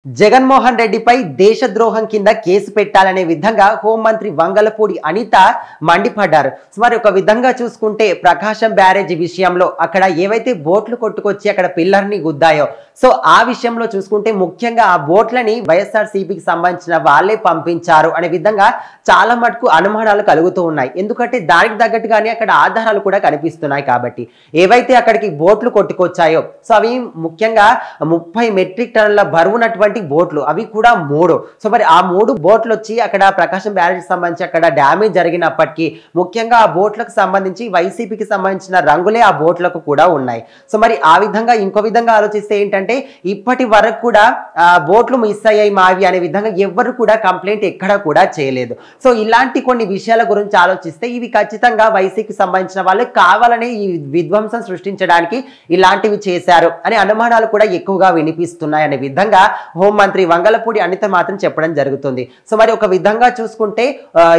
జగన్మోహన్ రెడ్డిపై దేశద్రోహం కింద కేసు పెట్టాలనే విధంగా హోంమంత్రి వంగలపూడి అనిత మండిపడ్డారు. మరి ఒక విధంగా చూసుకుంటే ప్రకాశం బ్యారేజీ విషయంలో అక్కడ ఏవైతే బోట్లు కొట్టుకొచ్చి అక్కడ పిల్లర్ని గుద్దాయో, సో ఆ విషయంలో చూసుకుంటే ముఖ్యంగా ఆ బోట్లని వైఎస్ఆర్సీపీకి సంబంధించిన వాళ్ళే పంపించారు అనే విధంగా చాలా మటుకు అనుమానాలు కలుగుతూ ఉన్నాయి. ఎందుకంటే దానికి తగ్గట్టుగానే అక్కడ ఆధారాలు కూడా కనిపిస్తున్నాయి. కాబట్టి ఏవైతే అక్కడికి బోట్లు కొట్టుకొచ్చాయో, సో అవి ముఖ్యంగా 30 మెట్రిక్ టన్నుల బరువునటువంటి బోట్లు, అవి కూడా 3. సో మరి ఆ 3 బోట్లు వచ్చి అక్కడ ప్రకాశం బ్యారేజ్ సంబంధించి అక్కడ డ్యామేజ్ జరిగినప్పటికీ ముఖ్యంగా ఆ బోట్లకు సంబంధించి వైసీపీకి సంబంధించిన రంగులే ఆ బోట్లకు కూడా ఉన్నాయి. సో మరి ఆ విధంగా ఇంకో విధంగా ఆలోచిస్తే ఏంటంటే ఇప్పటి వరకు కూడా బోట్లు మిస్ అయ్యాయి మావి అనే విధంగా ఎవ్వరు కూడా కంప్లైంట్ ఎక్కడ కూడా చేయలేదు. సో ఇలాంటి కొన్ని విషయాల గురించి ఆలోచిస్తే ఇవి ఖచ్చితంగా వైసీపీకి సంబంధించిన వాళ్ళు కావాలనే ఈ విధ్వంసం సృష్టించడానికి ఇలాంటివి చేశారు అనే అనుమానాలు కూడా ఎక్కువగా వినిపిస్తున్నాయి అనే విధంగా హోంమంత్రి వంగలపూడి అనిత మాత్రం చెప్పడం జరుగుతుంది. సో మరి ఒక విధంగా చూసుకుంటే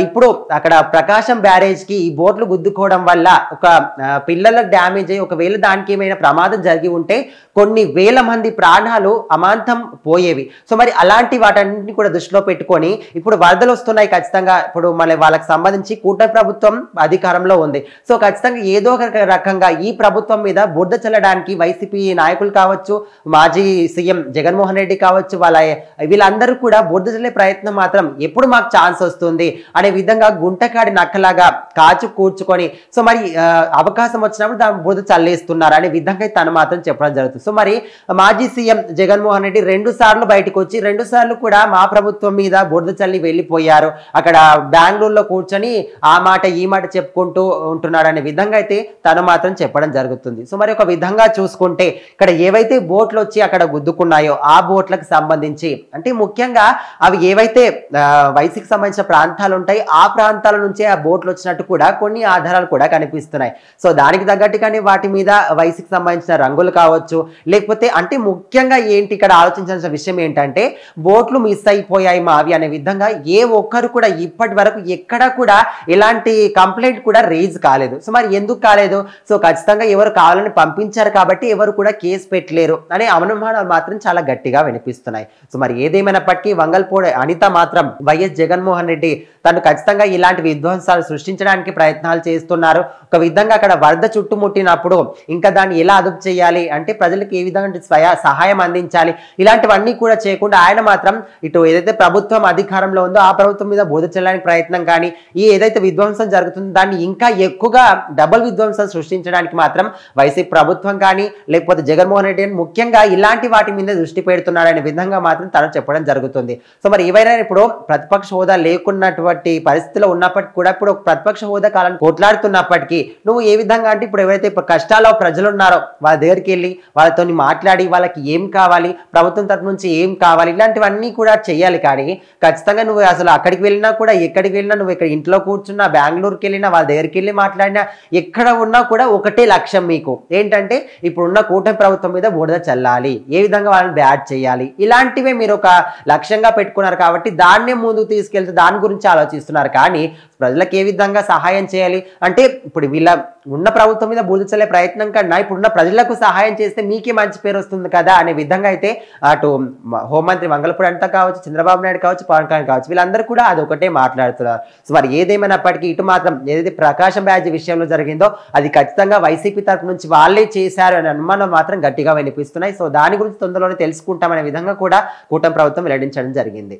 ఇప్పుడు అక్కడ ప్రకాశం బ్యారేజ్ కి ఈ బోట్లు గుద్దుకోవడం వల్ల ఒక పిల్లలకు డ్యామేజ్ అయ్యి ఒకవేళ దానికి ఏమైనా ప్రమాదం జరిగి ఉంటే కొన్ని వేల మంది ప్రాణాలు అమాంతం పోయేవి. సో మరి అలాంటి వాటన్నింటినీ కూడా దృష్టిలో పెట్టుకొని ఇప్పుడు వరదలు వస్తున్నాయి. ఖచ్చితంగా ఇప్పుడు మళ్ళీ వాళ్ళకి సంబంధించి కూటమి ప్రభుత్వం అధికారంలో ఉంది. సో ఖచ్చితంగా ఏదో ఒక రకంగా ఈ ప్రభుత్వం మీద బురద చల్లడానికి వైసీపీ నాయకులు కావచ్చు, మాజీ సీఎం జగన్మోహన్ రెడ్డి కావచ్చు, వీళ్ళందరూ కూడా బురద చల్లే ప్రయత్నం మాత్రం ఎప్పుడు మాకు ఛాన్స్ వస్తుంది అనే విధంగా గుంటకాడి నక్కలాగా కాచు కూర్చుకొని సో మరి అవకాశం వచ్చినప్పుడు దాని బురద చల్లేస్తున్నారు అనే విధంగా తను మాత్రం చెప్పడం జరుగుతుంది. సో మరి మాజీ సీఎం జగన్మోహన్ రెడ్డి 2 సార్లు బయటకు వచ్చి 2 సార్లు కూడా మా ప్రభుత్వం మీద బురద చల్లి వెళ్ళిపోయారు. అక్కడ బెంగళూరులో కూర్చొని ఆ మాట ఈ మాట చెప్పుకుంటూ ఉంటున్నాడు అనే విధంగా అయితే తను మాత్రం చెప్పడం జరుగుతుంది. సో మరి ఒక విధంగా చూసుకుంటే ఇక్కడ ఏవైతే బోట్లు వచ్చి అక్కడ గుద్దుకున్నాయో ఆ బోట్లకు సంబంధించి అంటే ముఖ్యంగా అవి ఏవైతే వైసీకి సంబంధించిన ప్రాంతాలు ఉంటాయి ఆ ప్రాంతాల నుంచే ఆ బోట్లు వచ్చినట్టు కూడా కొన్ని ఆధారాలు కూడా కనిపిస్తున్నాయి. సో దానికి తగ్గట్టుగానే వాటి మీద వైసీకి సంబంధించిన రంగులు కావచ్చు, లేకపోతే అంటే ముఖ్యంగా ఏంటి ఇక్కడ ఆలోచించాల్సిన విషయం ఏంటంటే బోట్లు మిస్ అయిపోయాయి మావి అనే విధంగా ఏ ఒక్కరు కూడా ఇప్పటి వరకు ఎక్కడ కూడా ఎలాంటి కంప్లైంట్ కూడా రేజ్ కాలేదు. సో మరి ఎందుకు కాలేదు? సో ఖచ్చితంగా ఎవరు కావాలని పంపించారు కాబట్టి ఎవరు కూడా కేసు పెట్టలేరు అనే అనుమానాలు మాత్రం చాలా గట్టిగా వినిపిస్తున్నాయి. సో మరి ఏదేమైనప్పటికీ వంగలపూడి అనిత మాత్రం వైఎస్ జగన్మోహన్ రెడ్డి తను ఖచ్చితంగా ఇలాంటి విధ్వంసాలు సృష్టించడానికి ప్రయత్నాలు చేస్తున్నారు. ఒక విధంగా అక్కడ వరద చుట్టుముట్టినప్పుడు ఇంకా దాన్ని ఎలా అదుపు చేయాలి అంటే ప్రజలకు ఏ విధంగా సహాయం అందించాలి ఇలాంటివన్నీ కూడా చేయకుండా ఆయన మాత్రం ఇటు ఏదైతే ప్రభుత్వం అధికారంలో ఉందో ఆ ప్రభుత్వం మీద బురద చల్లడానికి ప్రయత్నం కానీ ఈ ఏదైతే విధ్వంసం జరుగుతుందో దాన్ని ఇంకా ఎక్కువగా డబుల్ విధ్వంసం సృష్టించడానికి మాత్రం వైసీపీ ప్రభుత్వం కానీ లేకపోతే జగన్మోహన్ రెడ్డి ముఖ్యంగా ఇలాంటి వాటి మీద దృష్టి పెడుతున్నాడు అనే విధంగా మాత్రం తను చెప్పడం జరుగుతుంది. సో మరి ఏవైనా ఇప్పుడు ప్రతిపక్ష హోదా లేకున్నటువంటి పరిస్థితిలో ఉన్నప్పటికీ కూడా ఇప్పుడు ప్రతిపక్ష హోదా కాలం కొట్లాడుతున్నప్పటికీ నువ్వు ఏ విధంగా అంటే ఇప్పుడు ఎవరైతే కష్టాల్లో ప్రజలు ఉన్నారో వాళ్ళ దగ్గరికి వెళ్ళి వాళ్ళతో మాట్లాడి వాళ్ళకి ఏం కావాలి, ప్రభుత్వం తరఫు నుంచి ఏం కావాలి ఇలాంటివన్నీ కూడా చెయ్యాలి. కానీ ఖచ్చితంగా నువ్వు అసలు అక్కడికి వెళ్ళినా కూడా ఎక్కడికి వెళ్ళినా నువ్వు ఇక్కడ ఇంట్లో కూర్చున్నా బెంగళూరుకి వెళ్ళినా వాళ్ళ దగ్గరికి వెళ్ళి మాట్లాడినా ఎక్కడ ఉన్నా కూడా ఒకటే లక్ష్యం మీకు ఏంటంటే ఇప్పుడున్న కూటమి ప్రభుత్వం మీద బురద చల్లాలి, ఏ విధంగా వాళ్ళని బ్యాడ్ చేయాలి ఇలాంటివే మీరు ఒక లక్ష్యంగా పెట్టుకున్నారు. కాబట్టి దాన్నే ముందుకు తీసుకెళ్తే దాని గురించి ఆలోచిస్తున్నారు. కానీ ప్రజలకు ఏ విధంగా సహాయం చేయాలి అంటే ఇప్పుడు వీళ్ళ ఉన్న ప్రభుత్వం మీద బురద చల్లే ప్రయత్నం కన్నా ఇప్పుడున్న ప్రజలకు సహాయం చేస్తే మీకే మంచి పేరు వస్తుంది కదా అనే విధంగా అయితే అటు హోంమంత్రి వంగలపూడి అనిత కావచ్చు, చంద్రబాబు నాయుడు కావచ్చు, పవన్ కళ్యాణ్ కావచ్చు వీళ్ళందరూ కూడా అది ఒకటే మాట్లాడుతున్నారు. సో మరి ఏదేమైనప్పటికీ ఇటు మాత్రం ఏదైతే ప్రకాశం బ్యారేజీ విషయంలో జరిగిందో అది ఖచ్చితంగా వైసీపీ తరఫు నుంచి వాళ్ళే చేశారు అనే అనుమానం మాత్రం గట్టిగా వినిపిస్తున్నాయి. సో దాని గురించి తొందరలోనే తెలుసుకుంటామనే విధంగా కూడా కూటమి ప్రభుత్వం వెల్లడించడం జరిగింది.